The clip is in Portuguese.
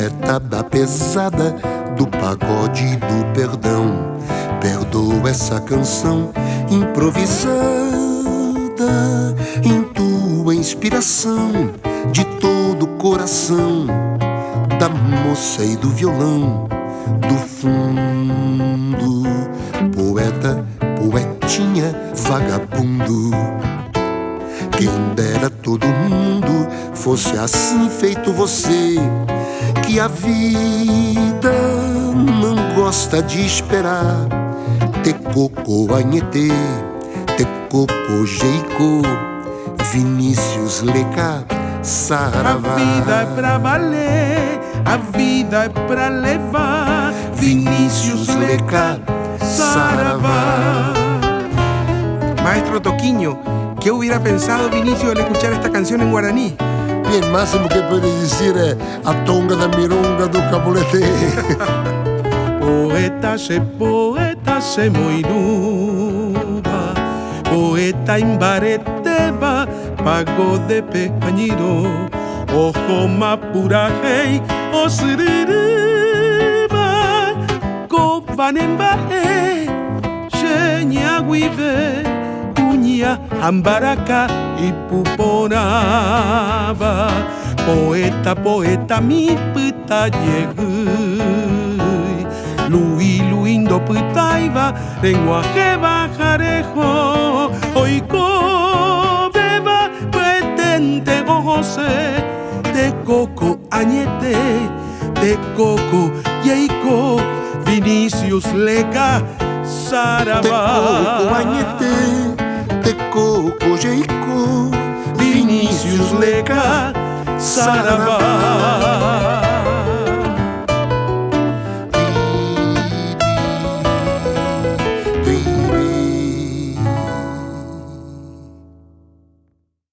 poeta da pesada, do pagode e do perdão. Perdoa essa canção improvisada em tua inspiração, de todo o coração da moça e do violão, do fundo. Poeta, poetinha, vagabundo. Quem dera todo mundo fosse assim feito você, que a vida não gosta de esperar. Te coco anhete, te coco jeico, Vinícius Leca, saravá. A vida é pra valer, a vida é pra levar. Vinícius Leca, saravá. Maestro Toquinho, ¿qué hubiera pensado Vinicio al escuchar esta canción en guaraní? Bien, máximo que puede decir é a tonga da mironga do cabulete. Poeta se moiruba, poeta imbareteba, pago de pejañiro, ojo mapura hey, osiriba, cobanemba hey, xeña guive, uña, ambaraca y puponava. Poeta, poeta, mi pita lleguy, luindo pitaiva, lenguaje bajarejo, oiko beba, petente gojose, de coco añete, de coco yeiko, Vinícius Leca, saravá. De coco añete, de coco jeico, Vinícius Leca, saravá.